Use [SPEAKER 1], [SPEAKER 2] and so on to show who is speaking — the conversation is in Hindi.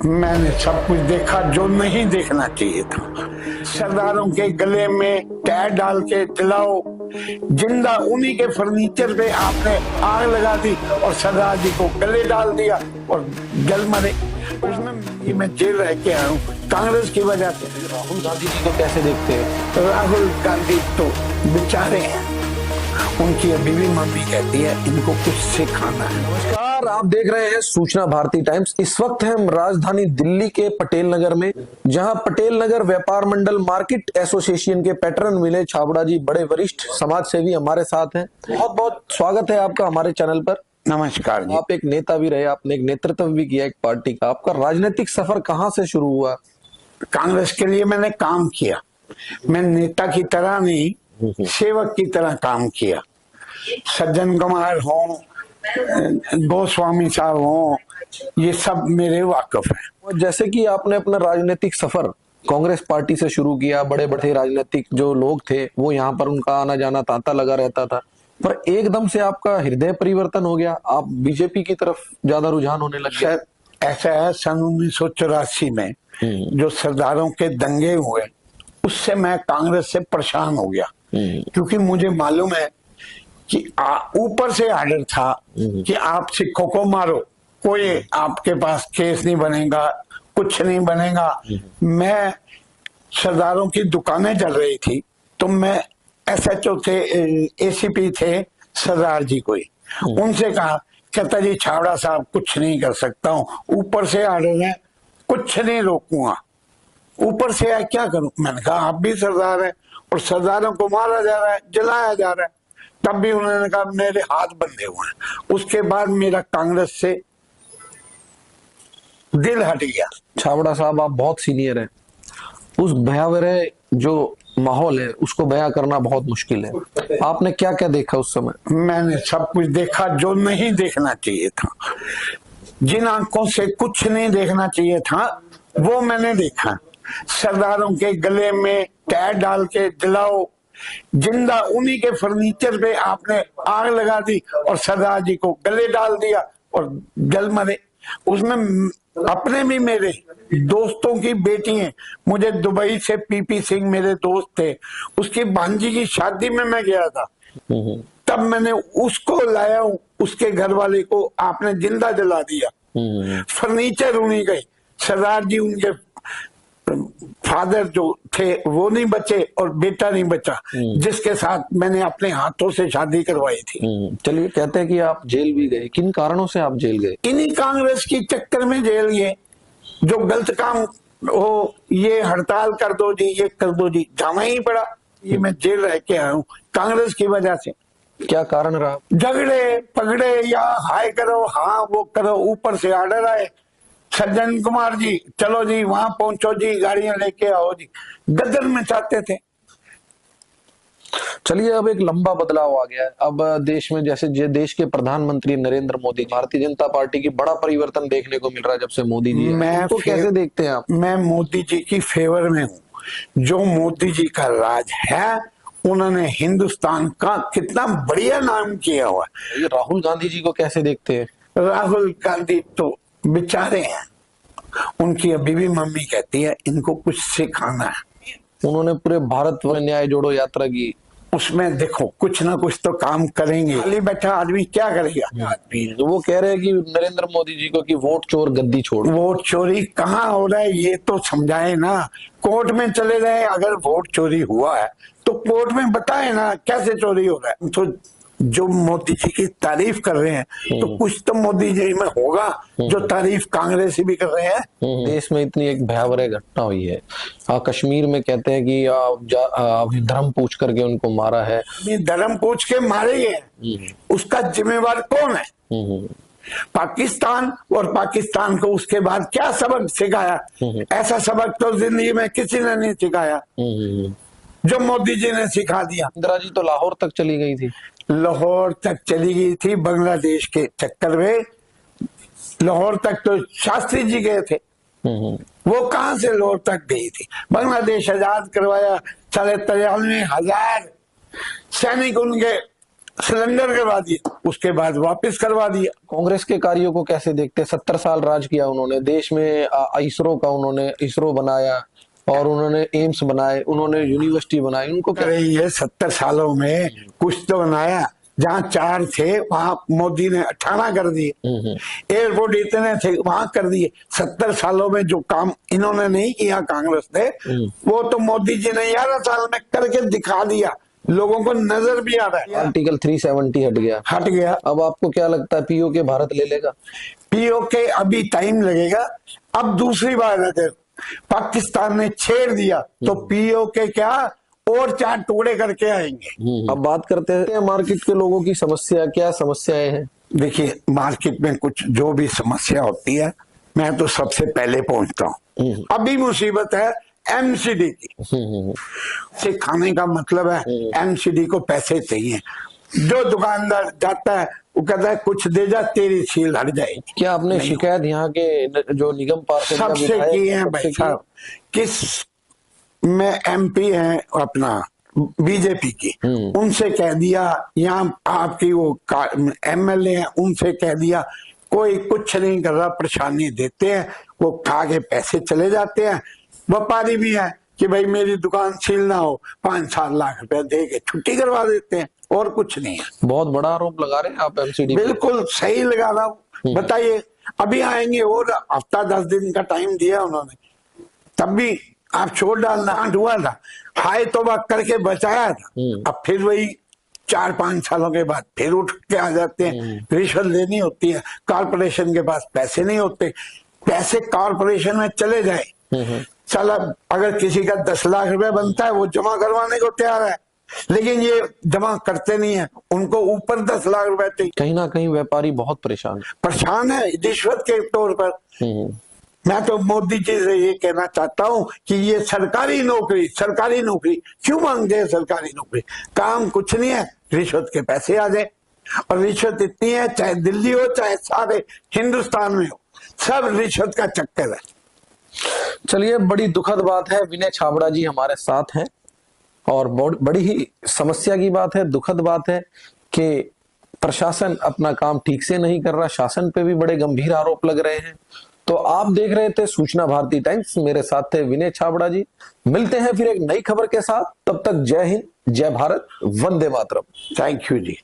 [SPEAKER 1] मैंने सब कुछ देखा जो नहीं देखना चाहिए था। सरदारों के गले में टैर डाल के जलाओ, जिंदा उन्हीं के फर्नीचर पे आपने आग लगा दी और सरदार जी को गले डाल दिया और जल मरे। उसमें मैं जेल रह के आया हूँ कांग्रेस की वजह से।
[SPEAKER 2] राहुल गांधी जी को कैसे देखते हैं?
[SPEAKER 1] राहुल गांधी तो बेचारे हैं, उनकी अभी भी मम्मी कहती है इनको कुछ सिखाना है।
[SPEAKER 2] नमस्कार, आप देख रहे हैं सूचना भारती टाइम्स। इस वक्त हम राजधानी दिल्ली के पटेल नगर में, जहां पटेल नगर व्यापार मंडल मार्केट एसोसिएशन के पैटर्न मिले छाबड़ा जी, बड़े वरिष्ठ समाज सेवी हमारे साथ हैं। बहुत बहुत स्वागत है आपका हमारे चैनल पर।
[SPEAKER 1] नमस्कार जी।
[SPEAKER 2] आप एक नेता भी रहे, आपने एक नेतृत्व भी किया एक पार्टी का। आपका राजनीतिक सफर कहाँ से शुरू हुआ?
[SPEAKER 1] कांग्रेस के लिए मैंने काम किया। मैं नेता की तरह नहीं, सेवक की तरह काम किया। सज्जन कुमार हो, गोस्वामी साहब हो, ये सब मेरे वाकफ है।
[SPEAKER 2] और जैसे कि आपने अपना राजनीतिक सफर कांग्रेस पार्टी से शुरू किया, बड़े बड़े राजनीतिक जो लोग थे वो यहाँ पर उनका आना जाना तांता लगा रहता था, पर एकदम से आपका हृदय परिवर्तन हो गया, आप बीजेपी की तरफ ज्यादा रुझान होने लग गया।
[SPEAKER 1] ऐसा है, सन 1984 में जो सरदारों के दंगे हुए, उससे मैं कांग्रेस से परेशान हो गया, क्योंकि मुझे मालूम है कि ऊपर से आर्डर था कि आप सिखों को मारो, कोई आपके पास केस नहीं बनेगा, कुछ नहीं बनेगा। मैं सरदारों की दुकानें चल रही थी, तो मैं SHO थे, ACP थे सरदार जी कोई, उनसे कहा, कहता जी छाबड़ा साहब कुछ नहीं कर सकता हूँ, ऊपर से आर्डर है, कुछ नहीं रोकूंगा। ऊपर से आया क्या करूं? मैंने कहा आप भी सरदार हैं और सरदारों को मारा जा रहा है, जलाया जा रहा है। तब भी उन्होंने कहा मेरे हाथ बंधे हुए हैं। उसके बाद मेरा कांग्रेस से दिल हट गया।
[SPEAKER 2] छाबड़ा साहब, आप बहुत सीनियर हैं, उस भयावह जो माहौल है उसको बयां करना बहुत मुश्किल है। आपने क्या क्या देखा उस समय?
[SPEAKER 1] मैंने सब कुछ देखा जो नहीं देखना चाहिए था। जिन आंखों से कुछ नहीं देखना चाहिए था वो मैंने देखा। सरदारों के गले में टैर डाल के जलाओ, जिंदा उन्हीं के फर्नीचर पे आपने आग लगा दी और सरदार जी को गले डाल दिया और जल मरे। उसमें अपने भी मेरे दोस्तों की बेटी हैं। मुझे दुबई से PP सिंह मेरे दोस्त थे, उसकी भांजी की शादी में मैं गया था, तब मैंने उसको लाया हूँ, उसके घर वाले को आपने जिंदा जला दिया। फर्नीचर उन्हीं गए, सरदार जी उनके फादर जो थे वो नहीं बचे और बेटा नहीं बचा, जिसके साथ मैंने अपने हाथों से शादी करवाई थी।
[SPEAKER 2] चलिए, कहते हैं कि आप जेल भी गए, किन कारणों से आप जेल गए?
[SPEAKER 1] इन्हीं कांग्रेस की चक्कर में जेल गए। जो गलत काम हो, ये हड़ताल कर दो जी, ये कर दो जी, जाना ही पड़ा। ये मैं जेल रह के आया हूँ कांग्रेस की वजह से।
[SPEAKER 2] क्या कारण रहा?
[SPEAKER 1] झगड़े पगड़े या हाय करो, हाँ वो करो, ऊपर से आर्डर आए, सज्जन कुमार जी चलो जी वहां पहुंचो जी, गाड़ियां लेके आओ जी, गदर में चाहते थे।
[SPEAKER 2] चलिए, अब एक लंबा बदलाव आ गया है। अब देश में, जैसे देश के प्रधानमंत्री नरेंद्र मोदी, भारतीय जनता पार्टी की बड़ा परिवर्तन देखने को मिल रहा है जब से मोदी जी हैं। तो कैसे देखते हैं आप?
[SPEAKER 1] मैं मोदी जी की फेवर में हूँ। जो मोदी जी का राज है, उन्होंने हिंदुस्तान का कितना बढ़िया नाम किया हुआ।
[SPEAKER 2] ये राहुल गांधी जी को कैसे देखते हैं?
[SPEAKER 1] राहुल गांधी तो बेचारे हैं, उनकी अभी भी मम्मी कहती है इनको कुछ सिखाना है।
[SPEAKER 2] उन्होंने पूरे भारत में न्याय जोड़ो यात्रा की,
[SPEAKER 1] उसमें देखो कुछ ना कुछ तो काम करेंगे। खाली बैठा आदमी क्या करेगा? आदमी
[SPEAKER 2] वो कह रहे हैं कि नरेंद्र मोदी जी को कि वोट चोर गद्दी छोड़।
[SPEAKER 1] वोट चोरी कहाँ हो रहा है ये तो समझाए ना। कोर्ट में चले गए, अगर वोट चोरी हुआ है तो कोर्ट में बताए ना कैसे चोरी हो रहा है। तो जो मोदी जी की तारीफ कर रहे हैं, तो कुछ तो मोदी जी में होगा जो तारीफ कांग्रेसी भी कर रहे हैं।
[SPEAKER 2] देश में इतनी एक भयावह घटना हुई है, कश्मीर में कहते हैं कि अभी धर्म पूछ करके उनको मारा है।
[SPEAKER 1] धर्म पूछ के मारे गए, उसका जिम्मेवार कौन है? पाकिस्तान। और पाकिस्तान को उसके बाद क्या सबक सिखाया? ऐसा सबक तो जिंदगी में किसी ने नहीं सिखाया जो मोदी जी ने सिखा दिया।
[SPEAKER 2] इंदिरा जी तो लाहौर तक चली गई थी।
[SPEAKER 1] लाहौर तक चली गई थी बांग्लादेश के चक्कर में। लाहौर तक तो शास्त्री जी गए थे, वो कहां से लाहौर तक गई थी? बांग्लादेश आजाद करवाया, 93,000 सैनिक उनके सिलेंडर करवा दिया, उसके बाद वापस करवा दिया।
[SPEAKER 2] कांग्रेस के कार्यों को कैसे देखते हैं? 70 साल राज किया उन्होंने देश में, इसरो का उन्होंने इसरो बनाया और उन्होंने एम्स बनाए, उन्होंने यूनिवर्सिटी बनाई, उनको क्या?
[SPEAKER 1] अरे ये 70 सालों में कुछ तो बनाया, जहाँ 4 थे वहां मोदी ने 18 कर दिए, एयरपोर्ट इतने थे वहां कर दिए। 70 सालों में जो काम इन्होंने नहीं किया कांग्रेस ने, वो तो मोदी जी ने 11 साल में करके दिखा दिया, लोगों को नजर भी आ रहा है।
[SPEAKER 2] आर्टिकल 370 हट गया। अब आपको क्या लगता है पीओके भारत ले लेगा?
[SPEAKER 1] पीओके अभी टाइम लगेगा। अब दूसरी बार अगर पाकिस्तान ने छेड़ दिया तो पीओके क्या और 4 टुकड़े करके आएंगे।
[SPEAKER 2] अब बात करते हैं मार्केट के लोगों की समस्या, क्या समस्याएं हैं?
[SPEAKER 1] देखिए, मार्केट में कुछ जो भी समस्या होती है, मैं तो सबसे पहले पहुंचता हूँ। अभी मुसीबत है एमसीडी की। से खाने का मतलब है एमसीडी को पैसे चाहिए। जो दुकानदार जाता है वो कहता है कुछ दे जा, तेरी सील हट जाएगी।
[SPEAKER 2] क्या आपने शिकायत यहाँ के जो निगम पार्षद या
[SPEAKER 1] सबसे
[SPEAKER 2] विधायक
[SPEAKER 1] की है
[SPEAKER 2] सबसे
[SPEAKER 1] भाई
[SPEAKER 2] की?
[SPEAKER 1] साहब, किस में एमपी है अपना बीजेपी की, उनसे कह दिया, यहाँ आपकी वो एमएलए है, उनसे कह दिया, कोई कुछ नहीं कर रहा, परेशानी देते हैं, वो खा के पैसे चले जाते हैं। व्यापारी भी है कि भाई मेरी दुकान सील ना हो, 5-7 लाख रुपए दे के छुट्टी करवा देते हैं, और कुछ नहीं है।
[SPEAKER 2] बहुत बड़ा आरोप लगा रहे हैं आप एमसीडी।
[SPEAKER 1] बिल्कुल सही लगा रहा हूँ। बताइए, अभी आएंगे और हफ्ता 10 दिन का टाइम दिया उन्होंने, तब भी आप छोड़ डालना हुआ था, हाय तौबा करके बचाया था। अब फिर वही 4-5 सालों के बाद फिर उठ के आ जाते हैं। रिश्वत लेनी होती है, कारपोरेशन के पास पैसे नहीं होते, पैसे कारपोरेशन में चले जाए। चल, अगर किसी का 10 लाख रुपए बनता है वो जमा करवाने को तैयार है, लेकिन ये जमा करते नहीं है, उनको ऊपर 10 लाख रुपए चाहिए।
[SPEAKER 2] कहीं ना कहीं व्यापारी बहुत परेशान
[SPEAKER 1] है रिश्वत के तौर पर। मैं तो मोदी जी से ये कहना चाहता हूँ कि ये सरकारी नौकरी क्यों मांगते हैं? सरकारी नौकरी काम कुछ नहीं है, रिश्वत के पैसे आ जाए। और रिश्वत इतनी है, चाहे दिल्ली हो चाहे सारे हिंदुस्तान में हो, सब रिश्वत का चक्कर है।
[SPEAKER 2] चलिए, बड़ी दुखद बात है, विनय छाबड़ा जी हमारे साथ हैं और बड़ी ही समस्या की बात है, दुखद बात है कि प्रशासन अपना काम ठीक से नहीं कर रहा, शासन पे भी बड़े गंभीर आरोप लग रहे हैं। तो आप देख रहे थे सूचना भारती टाइम्स, मेरे साथ थे विनय छाबड़ा जी। मिलते हैं फिर एक नई खबर के साथ, तब तक जय हिंद, जय भारत, वंदे मातरम।
[SPEAKER 1] Thank you ji.